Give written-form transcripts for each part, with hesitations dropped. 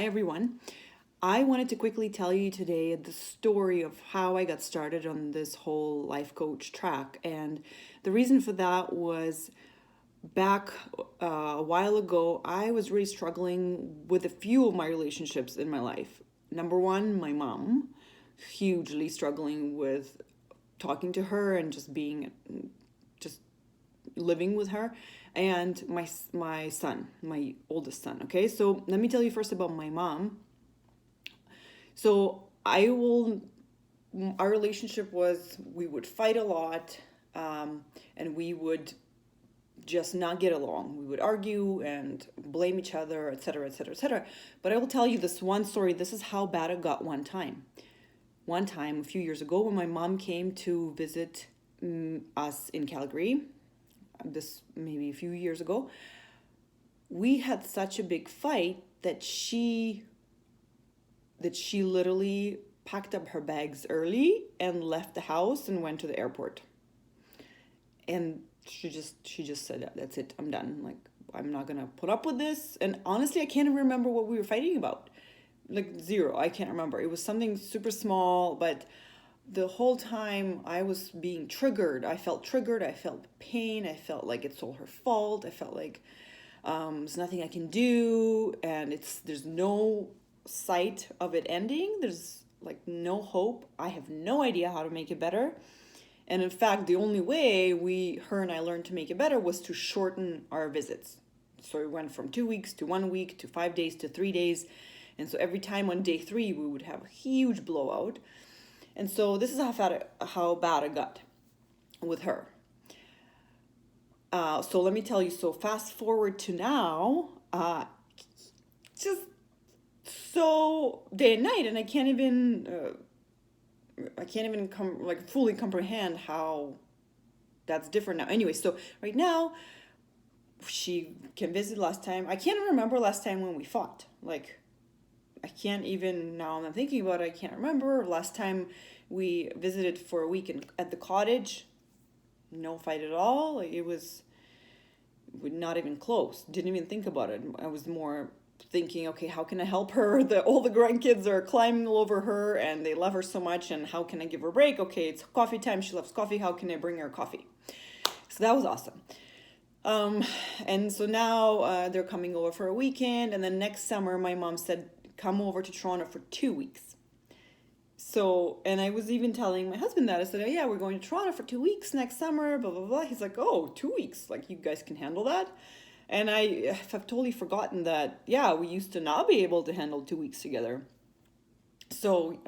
Hi, everyone. I wanted to quickly tell you today the story of how I got started on this whole life coach track. And the reason for that was back a while ago, I was really struggling with a few of my relationships in my life. Number one, my mom, hugely struggling with talking to her and just living with her, and my son, my oldest son. Okay, so let me tell you first about my mom. So our relationship was, we would fight a lot, and we would just not get along. We would argue and blame each other, etc., etc., etc. But I will tell you this one story. This is how bad it got one time. One time, a few years ago, when my mom came to visit us in Calgary, this maybe a few years ago, we had such a big fight that she literally packed up her bags early and left the house and went to the airport. And she just said, that's it, I'm done. Like, I'm not gonna put up with this. And honestly, I can't even remember what we were fighting about. Like, zero. I can't remember. It was something super small, but the whole time I was being triggered. I felt triggered. I felt pain. I felt like it's all her fault. I felt like there's nothing I can do, and there's no sight of it ending. There's like no hope. I have no idea how to make it better. And in fact, the only way her and I learned to make it better was to shorten our visits. So we went from 2 weeks to 1 week to 5 days to 3 days. And so every time on day 3, we would have a huge blowout. And so this is how bad it got with her. So let me tell you, so fast forward to now, just so day and night, and I can't even fully comprehend how that's different now. Anyway, so right now she can visit. Last time, I can't remember last time when we fought. Like, I can't even, now I'm thinking about it, I can't remember. Last time we visited for a week at the cottage, no fight at all. Like, it was not even close. Didn't even think about it. I was more thinking, okay, how can I help her? All the grandkids are climbing all over her and they love her so much, and how can I give her a break? Okay, it's coffee time. She loves coffee. How can I bring her coffee? So that was awesome. And so now they're coming over for a weekend, and then next summer my mom said, come over to Toronto for 2 weeks. So, and I was even telling my husband that. I said, oh, yeah, we're going to Toronto for 2 weeks next summer, blah, blah, blah. He's like, oh, 2 weeks. Like, you guys can handle that? And I've totally forgotten that, yeah, we used to not be able to handle 2 weeks together. So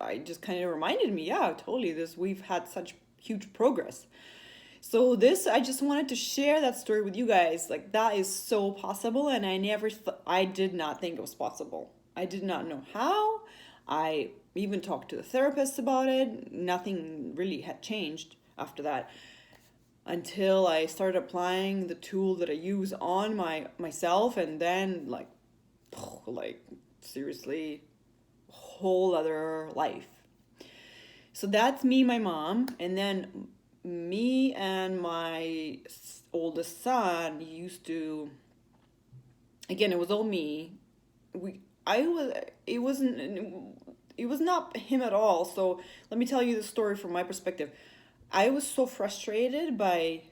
I just kind of reminded me, yeah, totally, we've had such huge progress. So I just wanted to share that story with you guys. Like, that is so possible, and I did not think it was possible. I did not know how. I even talked to the therapist about it. Nothing really had changed after that, until I started applying the tool that I use on myself, and then like seriously, whole other life. So that's me, my mom, and then me and my oldest son used to, again, it was all me. It was not him at all. So let me tell you the story from my perspective. I was so frustrated by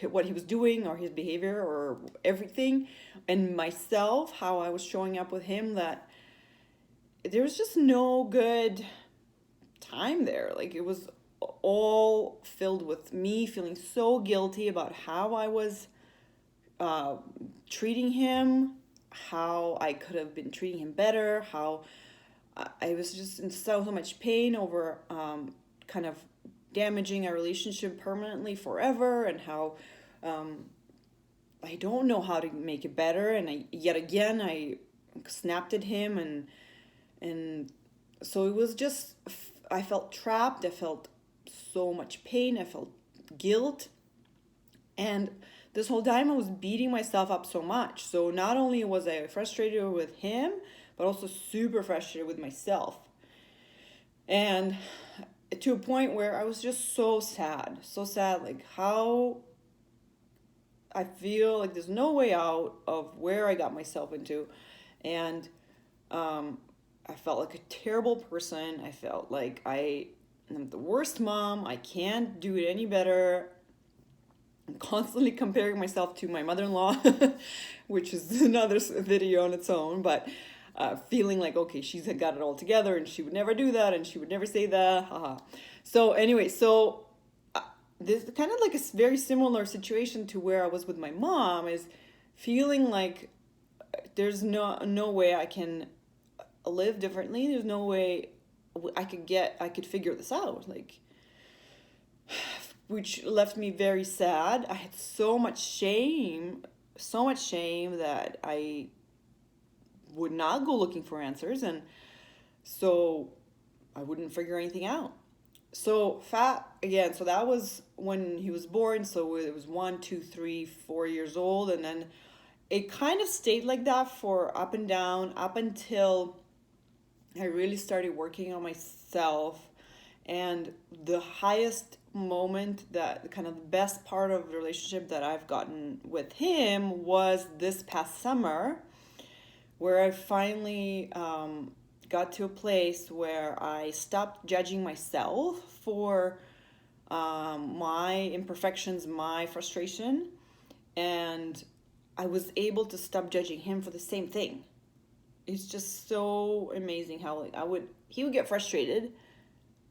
what he was doing, or his behavior, or everything, and myself, how I was showing up with him, that there was just no good time there. Like, it was all filled with me feeling so guilty about how I was treating him, how I could have been treating him better, how I was just in so much pain over kind of damaging our relationship permanently forever, and how I don't know how to make it better. And yet again I snapped at him, and so it was just, I felt trapped. I felt so much pain. I felt guilt, and this whole time I was beating myself up so much. So not only was I frustrated with him, but also super frustrated with myself. And to a point where I was just so sad, like, how I feel like there's no way out of where I got myself into. And I felt like a terrible person. I felt like I am the worst mom. I can't do it any better. I'm constantly comparing myself to my mother-in-law, which is another video on its own, but feeling like, okay, she's got it all together and she would never do that and she would never say that. Haha. So anyway, this is kind of like a very similar situation to where I was with my mom, is feeling like there's no way I can live differently. There's no way I could figure this out. Like, which left me very sad. I had so much shame that I would not go looking for answers, and so I wouldn't figure anything out. So so that was when he was born. So it was 1, 2, 3, 4 years old, and then it kind of stayed like that for up and down up until I really started working on myself. And the highest moment, that kind of the best part of the relationship that I've gotten with him, was this past summer, where I finally got to a place where I stopped judging myself for my imperfections, my frustration, and I was able to stop judging him for the same thing. It's just so amazing how he would get frustrated,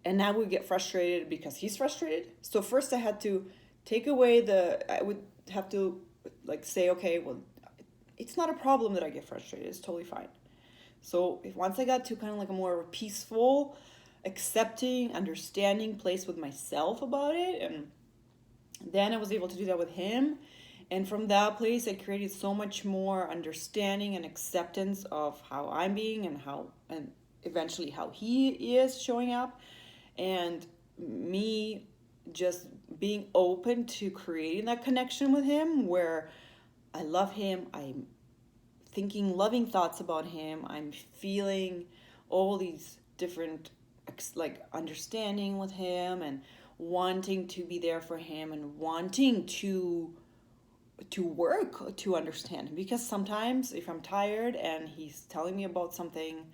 and I would get frustrated because he's frustrated. So first I had to I would have to say, okay, well, it's not a problem that I get frustrated. It's totally fine. So once I got to kind of like a more peaceful, accepting, understanding place with myself about it, and then I was able to do that with him. And from that place, I created so much more understanding and acceptance of how I'm being and eventually how he is showing up. And me just being open to creating that connection with him where I love him, I'm thinking loving thoughts about him, I'm feeling all these different understanding with him, and wanting to be there for him, and wanting to work to understand him. Because sometimes if I'm tired and he's telling me about something,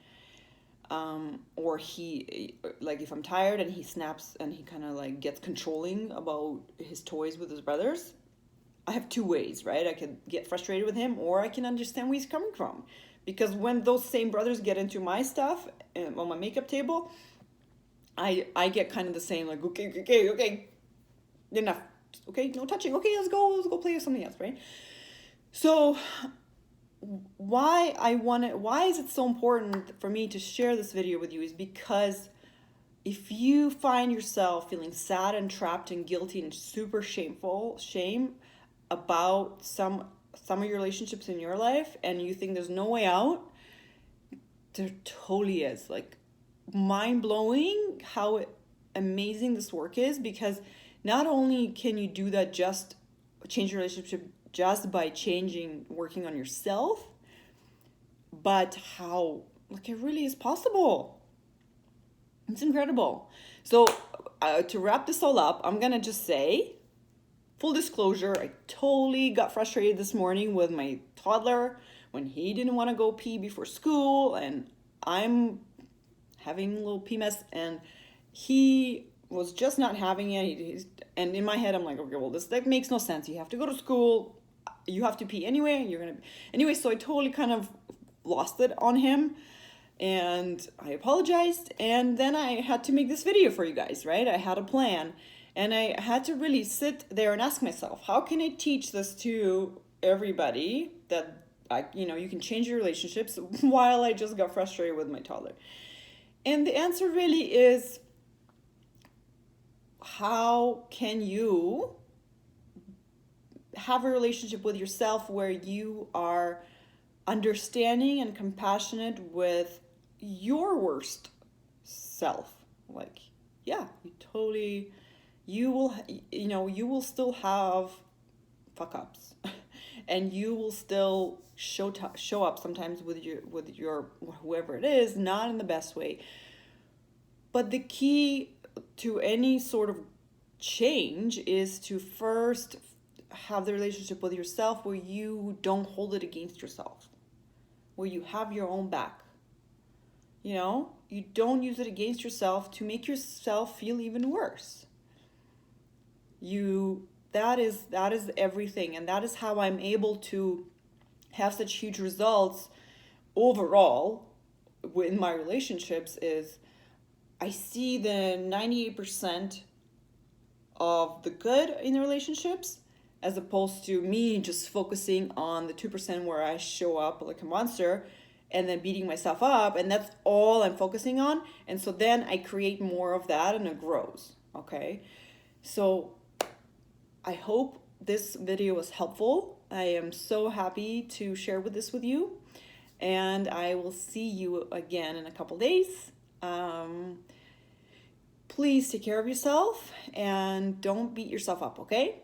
or if I'm tired and he snaps and he kind of gets controlling about his toys with his brothers, I have two ways, right? I can get frustrated with him, or I can understand where he's coming from. Because when those same brothers get into my stuff on my makeup table, I get kind of the same, like, okay, enough. Okay, no touching. Okay, let's go play with something else, right? So why is it so important for me to share this video with you is because if you find yourself feeling sad and trapped and guilty and super shame about some of your relationships in your life, and you think there's no way out, there totally is. Like, mind-blowing how amazing this work is, because not only can you do that, just change your relationship just by working on yourself, but how it really is possible. It's incredible. So to wrap this all up, I'm gonna just say, full disclosure, I totally got frustrated this morning with my toddler when he didn't want to go pee before school, and I'm having a little pee mess, and he was just not having it. And in my head, I'm like, okay, well, that makes no sense. You have to go to school. You have to pee anyway. Anyway, so I totally kind of lost it on him. And I apologized. And then I had to make this video for you guys, right? I had a plan. And I had to really sit there and ask myself, how can I teach this to everybody that, you can change your relationships while I just got frustrated with my toddler? And the answer really is, how can you have a relationship with yourself where you are understanding and compassionate with your worst self? You will still have fuck ups and you will still show up sometimes with your whoever it is, not in the best way. But the key to any sort of change is to first have the relationship with yourself where you don't hold it against yourself, where you have your own back. You know, you don't use it against yourself to make yourself feel even worse. That is everything, and that is how I'm able to have such huge results overall in my relationships. Is I see the 98% of the good in the relationships, as opposed to me just focusing on the 2% where I show up like a monster and then beating myself up, and that's all I'm focusing on. And so then I create more of that and it grows. Okay, so I hope this video was helpful. I am so happy to share this with you, and I will see you again in a couple days. Please take care of yourself and don't beat yourself up, okay?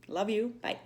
Love you. Bye.